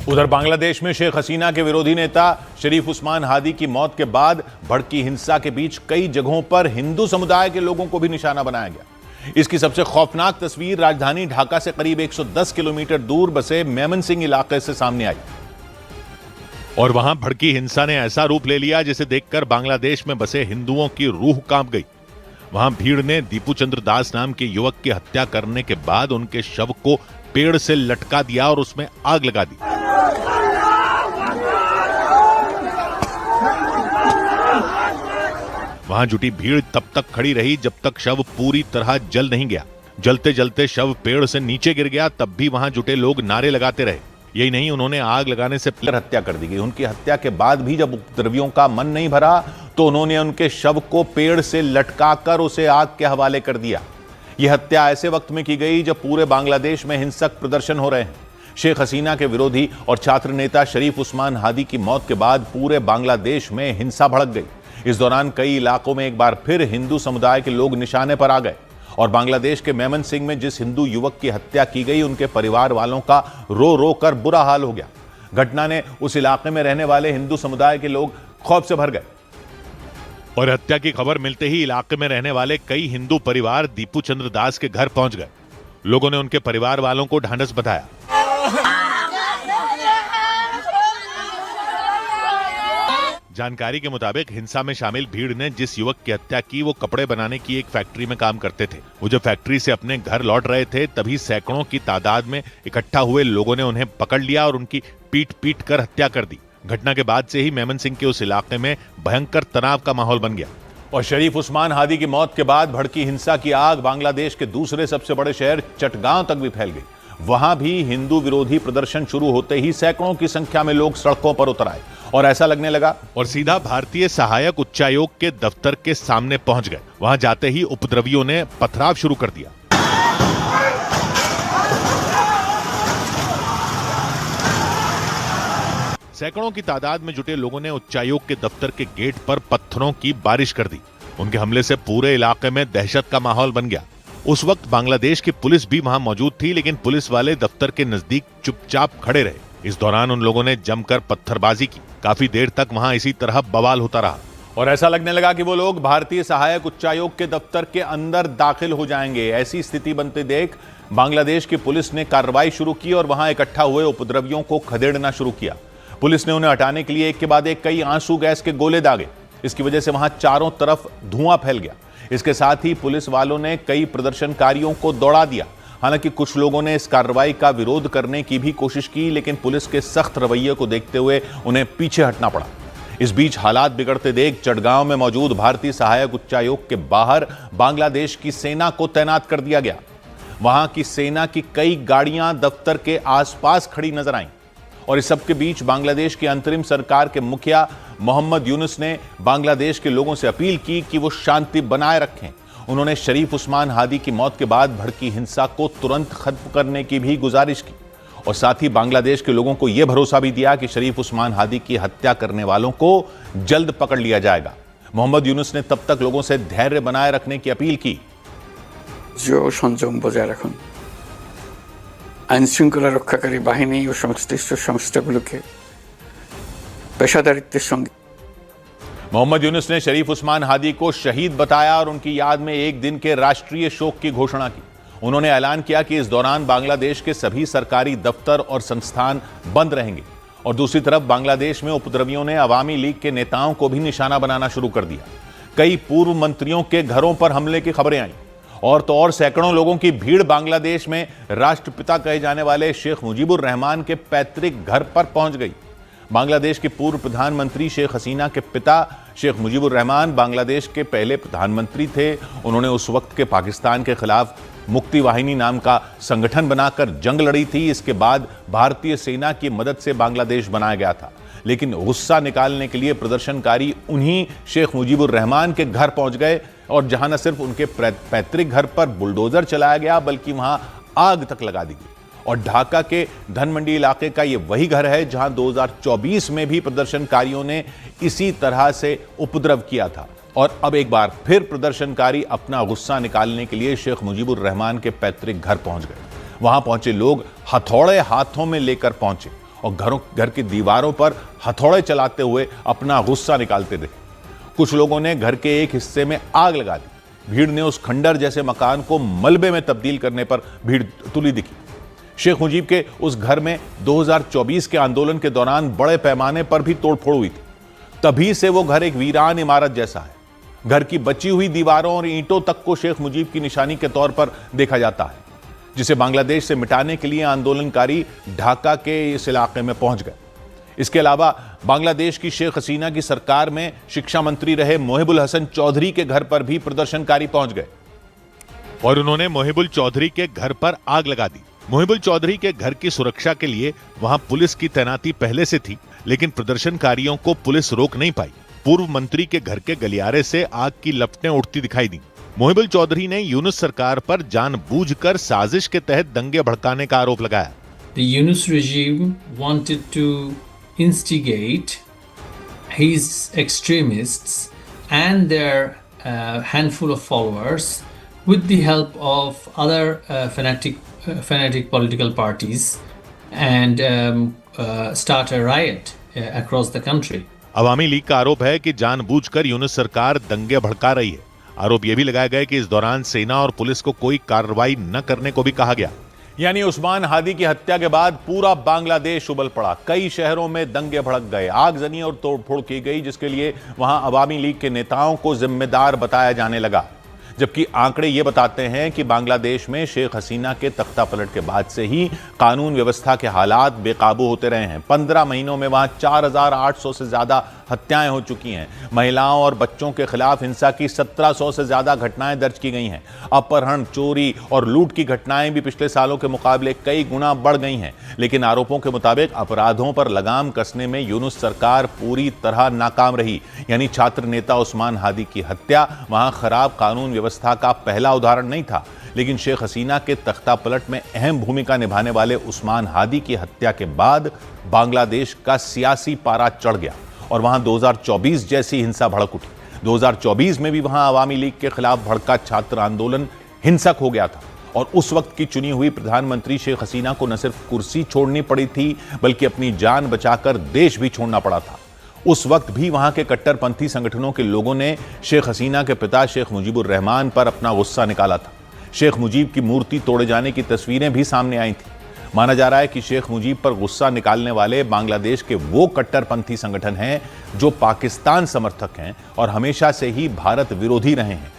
उधर बांग्लादेश में शेख हसीना के विरोधी नेता शरीफ उस्मान हादी की मौत के बाद भड़की हिंसा के बीच कई जगहों पर हिंदू समुदाय के लोगों को भी निशाना बनाया गया। इसकी सबसे खौफनाक तस्वीर राजधानी ढाका से करीब 110 किलोमीटर दूर बसे मेमनसिंह इलाके से सामने आई और वहां भड़की हिंसा ने ऐसा रूप ले लिया जिसे देखकर बांग्लादेश में बसे हिंदुओं की रूह कांप गई। वहां भीड़ ने दीपू चंद्र दास नाम के युवक की हत्या करने के बाद उनके शव को पेड़ से लटका दिया और उसमें आग लगा दी। वहां जुटी भीड़ तब तक खड़ी रही जब तक शव पूरी तरह जल नहीं गया। जलते जलते शव पेड़ से नीचे गिर गया तब भी वहां जुटे लोग नारे लगाते रहे। यही नहीं, उन्होंने आग लगाने से पहले हत्या कर दी गई। उनकी हत्या के बाद भी जब उपद्रवियों का मन नहीं भरा तो उन्होंने उनके शव को पेड़ से लटकाकर उसे आग के हवाले कर दिया। यह हत्या ऐसे वक्त में की गई जब पूरे बांग्लादेश में हिंसक प्रदर्शन हो रहे हैं। शेख हसीना के विरोधी और छात्र नेता शरीफ उस्मान हादी की मौत के बाद पूरे बांग्लादेश में हिंसा भड़क गई। इस दौरान कई इलाकों में एक बार फिर हिंदू समुदाय के लोग निशाने पर आ गए और बांग्लादेश के मेमनसिंह में जिस हिंदू युवक की हत्या की गई उनके परिवार वालों का रो रो कर बुरा हाल हो गया। घटना ने उस इलाके में रहने वाले हिंदू समुदाय के लोग खौफ से भर गए और हत्या की खबर मिलते ही इलाके में रहने वाले कई हिंदू परिवार दीपू चंद्र दास के घर पहुंच गए। लोगों ने उनके परिवार वालों को ढांढस बंधाया। जानकारी के मुताबिक हिंसा में शामिल भीड़ ने जिस युवक की हत्या की वो कपड़े बनाने की एक फैक्ट्री में काम करते थे। वो जब फैक्ट्री से अपने घर लौट रहे थे तभी सैकड़ों की तादाद में इकट्ठा हुए लोगों ने उन्हें पकड़ लिया और उनकी पीट पीट कर हत्या कर दी। घटना के बाद से ही मेमनसिंह के उस इलाके में भयंकर तनाव का माहौल बन गया और शरीफ उस्मान हादी की मौत के बाद भड़की हिंसा की आग बांग्लादेश के दूसरे सबसे बड़े शहर चटगांव तक भी फैल गई। वहां भी हिंदू विरोधी प्रदर्शन शुरू होते ही सैकड़ों की संख्या में लोग सड़कों पर उतर आए और ऐसा लगने लगा और सीधा भारतीय सहायक उच्चायोग के दफ्तर के सामने पहुंच गए। वहां जाते ही उपद्रवियों ने पथराव शुरू कर दिया। सैकड़ों की तादाद में जुटे लोगों ने उच्चायोग के दफ्तर के गेट पर पत्थरों की बारिश कर दी। उनके हमले से पूरे इलाके में दहशत का माहौल बन गया। उस वक्त बांग्लादेश की पुलिस भी वहां मौजूद थी, लेकिन पुलिस वाले दफ्तर के नजदीक चुपचाप खड़े रहे। इस दौरान उन लोगों ने जमकर पत्थरबाजी की। काफी देर तक वहां इसी तरह बवाल होता रहा और ऐसा लगने लगा कि वो लोग भारतीय सहायक उच्चायोग के दफ्तर के अंदर दाखिल हो जाएंगे। ऐसी स्थिति बनते देख बांग्लादेश की पुलिस ने कार्रवाई शुरू की और वहां इकट्ठा हुए उपद्रवियों को खदेड़ना शुरू किया। पुलिस ने उन्हें हटाने के लिए एक के बाद एक कई आंसू गैस के गोले दागे। इसकी वजह से वहां चारों तरफ धुआं फैल गया। इसके साथ ही पुलिस वालों ने कई प्रदर्शनकारियों को दौड़ा दिया। हालांकि कुछ लोगों ने इस कार्रवाई का विरोध करने की भी कोशिश की, लेकिन पुलिस के सख्त रवैये को देखते हुए उन्हें पीछे हटना पड़ा। इस बीच हालात बिगड़ते देख चटगांव में मौजूद भारतीय सहायक उच्चायोग के बाहर बांग्लादेश की सेना को तैनात कर दिया गया। वहां की सेना की कई गाड़ियां दफ्तर के आसपास खड़ी नजर आईं और इस सबके बीच बांग्लादेश की अंतरिम सरकार के मुखिया मोहम्मद यूनुस ने बांग्लादेश के लोगों से अपील की कि वो शांति बनाए रखें। उन्होंने शरीफ उस्मान हादी की मौत के बाद भड़की हिंसा को तुरंत खत्म करने की भी गुजारिश की और साथ ही बांग्लादेश के लोगों को यह भरोसा भी दिया कि शरीफ उस्मान हादी की हत्या करने वालों को जल्द पकड़ लिया जाएगा। मोहम्मद यूनुस ने तब तक लोगों से धैर्य बनाए रखने की अपील की। जो संयम बजाय रखुन, आईन श्रृंखला रक्षाकारी बाहिनी और संश्लिष्ट संस्थाগুলোকে पेशादारित्वेर संगे। मोहम्मद यूनुस ने शरीफ उस्मान हादी को शहीद बताया और उनकी याद में एक दिन के राष्ट्रीय शोक की घोषणा की। उन्होंने ऐलान किया कि इस दौरान बांग्लादेश के सभी सरकारी दफ्तर और संस्थान बंद रहेंगे और दूसरी तरफ बांग्लादेश में उपद्रवियों ने अवामी लीग के नेताओं को भी निशाना बनाना शुरू कर दिया। कई पूर्व मंत्रियों के घरों पर हमले की खबरें आई और तो और सैकड़ों लोगों की भीड़ बांग्लादेश में राष्ट्रपिता कहे जाने वाले शेख मुजीबुर रहमान के पैतृक घर पर पहुंच गई। बांग्लादेश के पूर्व प्रधानमंत्री शेख हसीना के पिता शेख मुजीबुर रहमान बांग्लादेश के पहले प्रधानमंत्री थे। उन्होंने उस वक्त के पाकिस्तान के खिलाफ मुक्ति वाहिनी नाम का संगठन बनाकर जंग लड़ी थी। इसके बाद भारतीय सेना की मदद से बांग्लादेश बनाया गया था, लेकिन गुस्सा निकालने के लिए प्रदर्शनकारी उन्हीं शेख मुजीबुर रहमान के घर पहुंच गए और जहां न सिर्फ उनके पैतृक घर पर बुलडोजर चलाया गया बल्कि वहां आग तक लगा दी गई। और ढाका के धनमंडी इलाके का यह वही घर है जहां 2024 में भी प्रदर्शनकारियों ने इसी तरह से उपद्रव किया था और अब एक बार फिर प्रदर्शनकारी अपना गुस्सा निकालने के लिए शेख मुजीबुर रहमान के पैतृक घर पहुंच गए। वहां पहुंचे लोग हथौड़े हाथों में लेकर पहुंचे और घर की दीवारों पर हथौड़े चलाते हुए अपना गुस्सा निकालते दिखे। कुछ लोगों ने घर के एक हिस्से में आग लगा दी। भीड़ ने उस खंडर जैसे मकान को मलबे में तब्दील करने पर भीड़ तुली दिखी। शेख मुजीब के उस घर में 2024 के आंदोलन के दौरान बड़े पैमाने पर भी तोड़फोड़ हुई थी। तभी से वो घर एक वीरान इमारत जैसा है। घर की बची हुई दीवारों और ईंटों तक को शेख मुजीब की निशानी के तौर पर देखा जाता है, जिसे बांग्लादेश से मिटाने के लिए आंदोलनकारी ढाका के इस इलाके में पहुंच गए। इसके अलावा बांग्लादेश की शेख हसीना की सरकार में शिक्षा मंत्री रहे मोहिबुल हसन चौधरी के घर पर भी प्रदर्शनकारी पहुंच गए और उन्होंने मोहिबुल चौधरी के घर पर आग लगा दी। मोहिबुल चौधरी के घर की सुरक्षा के लिए वहां पुलिस की तैनाती पहले से थी, लेकिन प्रदर्शनकारियों को पुलिस रोक नहीं पाई। पूर्व मंत्री के घर के गलियारे से आग की लपटें उठती दिखाई दी। मोहिबुल चौधरी ने यूनुस सरकार पर जानबूझकर साजिश के तहत दंगे भड़काने का आरोप लगाया। The Yunus regime wanted to instigate his extremists and their handful of followers with the help of other fanatic political parties and start a riot across the country. Awami league का आरोप है कि जानबूझकर यूनुस सरकार दंगे भड़का रही है। आरोप यह भी लगाया गया कि इस दौरान सेना और पुलिस को कोई कार्रवाई न करने को भी कहा गया। यानी उस्मान हादी की हत्या के बाद पूरा बांग्लादेश उबल पड़ा। कई शहरों में दंगे भड़क गए, आगजनी और तोड़फोड़ की गई, जिसके लिए वहां अवामी लीग के नेताओं को जिम्मेदार बताया जाने लगा। जबकि आंकड़े ये बताते हैं कि बांग्लादेश में शेख हसीना के तख्ता पलट के बाद से ही कानून व्यवस्था के हालात बेकाबू होते रहे हैं। 15 महीनों में वहां 4800 से ज्यादा हत्याएं हो चुकी हैं। महिलाओं और बच्चों के खिलाफ हिंसा की 1700 से ज्यादा घटनाएं दर्ज की गई हैं। अपहरण, चोरी और लूट की घटनाएं भी पिछले सालों के मुकाबले कई गुना बढ़ गई हैं। लेकिन आरोपों के मुताबिक अपराधों पर लगाम कसने में यूनुस सरकार पूरी तरह नाकाम रही। यानी छात्र नेता उस्मान हादी की हत्या वहां खराब कानून व्यवस्था का पहला उदाहरण नहीं था, लेकिन शेख हसीना के तख्ता पलट में अहम भूमिका निभाने वाले उस्मान हादी की हत्या के बाद बांग्लादेश का सियासी पारा चढ़ गया और वहां 2024 जैसी हिंसा भड़क उठी। 2024 में भी वहां अवामी लीग के खिलाफ भड़का छात्र आंदोलन हिंसक हो गया था और उस वक्त की चुनी हुई प्रधानमंत्री शेख हसीना को न सिर्फ कुर्सी छोड़नी पड़ी थी, बल्कि अपनी जान बचाकर देश भी छोड़ना पड़ा था। उस वक्त भी वहां के कट्टरपंथी संगठनों के लोगों ने शेख हसीना के पिता शेख मुजीबुर रहमान पर अपना गुस्सा निकाला था। शेख मुजीब की मूर्ति तोड़े जाने की तस्वीरें भी सामने आई थी। माना जा रहा है कि शेख मुजीब पर गुस्सा निकालने वाले बांग्लादेश के वो कट्टरपंथी संगठन हैं जो पाकिस्तान समर्थक हैं और हमेशा से ही भारत विरोधी रहे हैं।